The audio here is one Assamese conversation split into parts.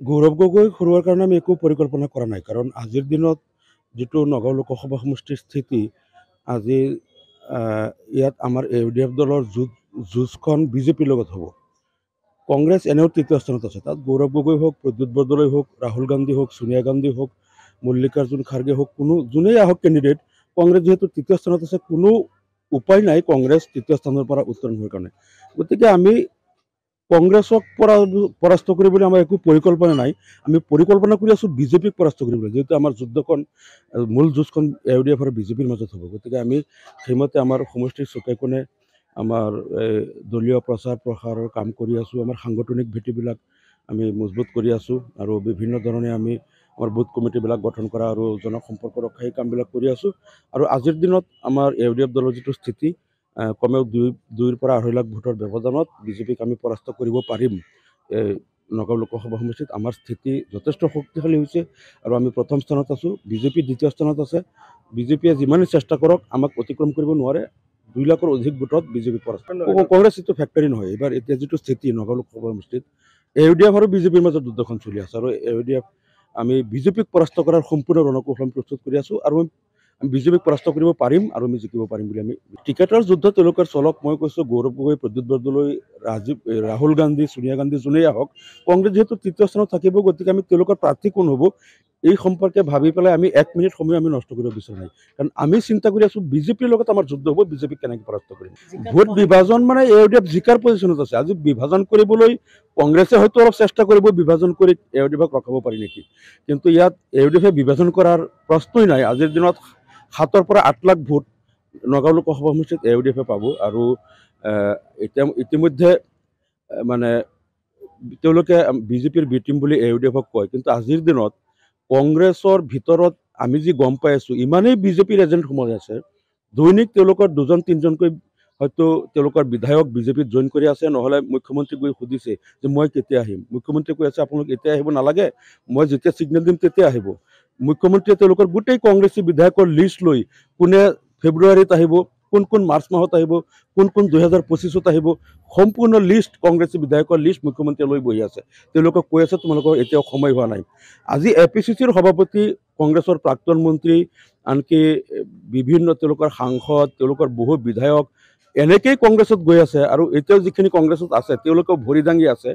গৌৰৱ গগৈ হৰুৱাৰ কাৰণে আমি একো পৰিকল্পনা কৰা নাই, কাৰণ আজিৰ দিনত যিটো নগাঁও লোকসভা সমষ্টিৰ স্থিতি, আজি ইয়াত আমাৰ ইউডিএফ দলৰ যুঁজখন বিজেপিৰ লগত হ'ব। কংগ্ৰেছ এনেও তৃতীয় স্থানত আছে, তাত গৌৰৱ গগৈ হওক, প্ৰদ্যুৎ বৰদলৈ হওক, ৰাহুল গান্ধী হওক, সোনিয়া গান্ধী হওক, মল্লিকাৰ্জুন খাৰ্গে হওক, যোনেই আহক কেণ্ডিডেট, কংগ্ৰেছ যিহেতু তৃতীয় স্থানত আছে, কোনো উপায় নাই কংগ্ৰেছ তৃতীয় স্থানৰ পৰা উত্তৰণ হোৱাৰ কাৰণে। গতিকে আমি কংগ্ৰেছক পৰাস্ত কৰিবলৈ আমাৰ একো পৰিকল্পনা নাই। আমি পৰিকল্পনা কৰি আছোঁ বিজেপিক পৰাস্ত কৰিবলৈ, যেহেতু আমাৰ যুদ্ধখন মূল যুঁজখন ইউডিএফ আৰু বিজেপিৰ মাজত হ'ব। গতিকে আমি সেইমতে আমাৰ সমষ্টিৰ চুকে কোণে আমাৰ দলীয় প্ৰচাৰ প্ৰসাৰৰ কাম কৰি আছোঁ। আমাৰ সাংগঠনিক ভেটিবিলাক আমি মজবুত কৰি আছোঁ আৰু বিভিন্ন ধৰণে আমি আমাৰ বুথ কমিটিবিলাক গঠন কৰা আৰু জনসম্পৰ্ক ৰখা এই কামবিলাক কৰি আছোঁ। আৰু আজিৰ দিনত আমাৰ ইউডিএফ দলৰ যিটো স্থিতি, কমেও 2 পৰা 2.5 লাখ ভোটৰ ব্যৱধানত বিজেপিক আমি পৰাস্ত কৰিব পাৰিম। নগাঁও লোকসভা সমষ্টিত আমাৰ স্থিতি যথেষ্ট শক্তিশালী হৈছে আৰু আমি প্ৰথম স্থানত আছোঁ, বিজেপি দ্বিতীয় স্থানত আছে। বিজেপিয়ে যিমানেই চেষ্টা কৰক আমাক অতিক্ৰম কৰিব নোৱাৰে। 2 লাখৰ অধিক ভোটত বিজেপি পৰাস্ত। কংগ্ৰেছ এইটো ফেক্টৰী নহয়। এইবাৰ এতিয়া যিটো স্থিতি নগাঁও লোকসভা সমষ্টিত, ইউডিএফ আৰু বিজেপিৰ মাজত যুদ্ধখন চলি আছে আৰু ইউডিএফ আমি বিজেপিক পৰাস্ত কৰাৰ সম্পূৰ্ণ ৰণকৌশল প্ৰস্তুত কৰি আছোঁ আৰু বিজেপিক পৰাস্ত কৰিব পাৰিম আৰু আমি জিকিব পাৰিম বুলি আমি টিকেটৰ যুদ্ধ তেওঁলোকৰ চলক। মই কৈছোঁ গৌৰৱ গগৈ, প্ৰদ্যুৎ বৰদলৈ, ৰাহুল গান্ধী, সোনিয়া গান্ধী যোনেই আহক, কংগ্ৰেছ যিহেতু তৃতীয় স্থানত থাকিব, গতিকে আমি তেওঁলোকৰ প্ৰাৰ্থী কোন হ'ব এই সম্পৰ্কে ভাবি পেলাই আমি 1 মিনিট সময় আমি নষ্ট কৰিব বিচৰা নাই, কাৰণ আমি চিন্তা কৰি আছোঁ বিজেপিৰ লগত আমাৰ যুদ্ধ হ'ব, বিজেপিক কেনেকৈ পৰাস্ত কৰিম। ভোট বিভাজন মানে ইউডিএফ জিকাৰ পজিশ্যনত আছে। আজি বিভাজন কৰিবলৈ কংগ্ৰেছে হয়তো অলপ চেষ্টা কৰিব, বিভাজন কৰি ইউডিএফক ৰখাব পাৰি নেকি, কিন্তু ইয়াত ইউডিএফে বিভাজন কৰাৰ প্ৰশ্নই নাই। আজিৰ দিনত 7 পৰা 8 লাখ ভোট নগাঁও লোকসভা সমষ্টিত ইউডিএফে পাব আৰু ইতিমধ্যে মানে তেওঁলোকে বিজেপিৰ বি টিম বুলি ইউডিএফক কয়, কিন্তু আজিৰ দিনত কংগ্ৰেছৰ ভিতৰত আমি যি গম পাই আছোঁ, ইমানেই বিজেপিৰ এজেণ্ট সোমাই আছে, দৈনিক তেওঁলোকৰ 2-3জনকৈ হয়তো তেওঁলোকৰ বিধায়ক বিজেপিত জইন কৰি আছে, নহ'লে মুখ্যমন্ত্ৰীক গৈ সুধিছে যে মই কেতিয়া আহিম। মুখ্যমন্ত্ৰীয়ে কৈ আছে আপোনালোক এতিয়া আহিব নালাগে, মই যেতিয়া ছিগনেল দিম তেতিয়া আহিব। মুখ্যমন্ত্ৰীয়ে তেওঁলোকৰ গোটেই কংগ্ৰেছী বিধায়কৰ লিষ্ট লৈ কোনে ফেব্ৰুৱাৰীত আহিব, কোন কোন মাৰ্চ মাহত আহিব, কোন কোন 2025ত আহিব, সম্পূৰ্ণ লিষ্ট কংগ্ৰেছী বিধায়কৰ লিষ্ট মুখ্যমন্ত্ৰীয়ে লৈ বহি আছে। তেওঁলোকক কৈ আছে তোমালোকৰ এতিয়াও সময় হোৱা নাই। আজি APCCৰ সভাপতি, কংগ্ৰেছৰ প্ৰাক্তন মন্ত্ৰী, আনকি বিভিন্ন তেওঁলোকৰ সাংসদ, তেওঁলোকৰ বহু বিধায়ক এনেকেই কংগ্ৰেছত গৈ আছে আৰু এতিয়াও যিখিনি কংগ্ৰেছত আছে তেওঁলোকেও ভৰি দাঙি আছে।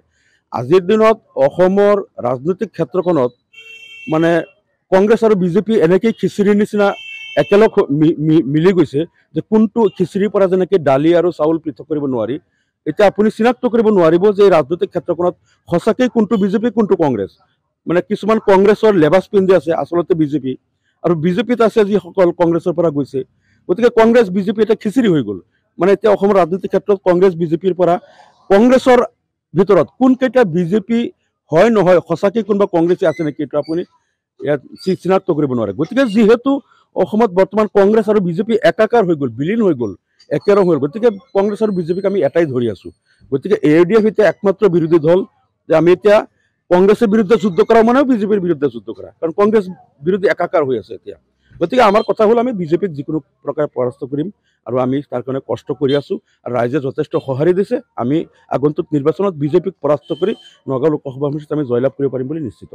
আজিৰ দিনত অসমৰ ৰাজনৈতিক ক্ষেত্ৰখনত মানে কংগ্ৰেছ আৰু বিজেপি এনেকেই খিচিৰিৰ নিচিনা একেলগ মিলি গৈছে যে কোনটো খিচিৰিৰ পৰা যেনেকৈ দালি আৰু চাউল পৃথক কৰিব নোৱাৰি, এতিয়া আপুনি চিনাক্ত কৰিব নোৱাৰিব যে এই ৰাজনৈতিক ক্ষেত্ৰখনত সঁচাকৈ কোনটো বিজেপি কোনটো কংগ্ৰেছ। মানে কিছুমান কংগ্ৰেছৰ লেবাছ পিন্ধি আছে, আচলতে বিজেপি, আৰু বিজেপিত আছে যিসকল কংগ্ৰেছৰ পৰা গৈছে। গতিকে কংগ্ৰেছ বিজেপি এটা খিচিৰি হৈ গ'ল। মানে এতিয়া অসমৰ ৰাজনৈতিক ক্ষেত্ৰত কংগ্ৰেছ বিজেপিৰ পৰা কংগ্ৰেছৰ ভিতৰত কোনকেইটা বিজেপি হয় নহয়, সঁচাকৈ কোনোবা কংগ্ৰেছী আছে নেকি, এইটো আপুনি ইয়াত চিনাক্ত কৰিব নোৱাৰে। গতিকে যিহেতু অসমত বৰ্তমান কংগ্ৰেছ আৰু বিজেপি একাকাৰ হৈ গ'ল, বিলীন হৈ গ'ল, একেৰং হৈ গ'ল, গতিকে কংগ্ৰেছ আৰু বিজেপিক আমি এটাই ধৰি আছোঁ। গতিকে ইউডিএফ এতিয়া একমাত্ৰ বিৰোধী দল যে আমি এতিয়া কংগ্ৰেছৰ বিৰুদ্ধে যুদ্ধ কৰা মানেও বিজেপিৰ বিৰুদ্ধে যুদ্ধ কৰা, কাৰণ কংগ্ৰেছ বিৰোধী একাকাৰ হৈ আছে এতিয়া। গতিকে আমাৰ কথা হ'ল আমি বিজেপিক যিকোনো প্ৰকাৰে পৰাস্ত কৰিম আৰু আমি তাৰ কাৰণে কষ্ট কৰি আছোঁ আৰু ৰাইজে যথেষ্ট সঁহাৰি দিছে। আমি আগন্তুক নিৰ্বাচনত বিজেপিক পৰাস্ত কৰি নগাঁও লোকসভা সমষ্টিত আমি জয়লাভ কৰিব পাৰিম বুলি নিশ্চিত।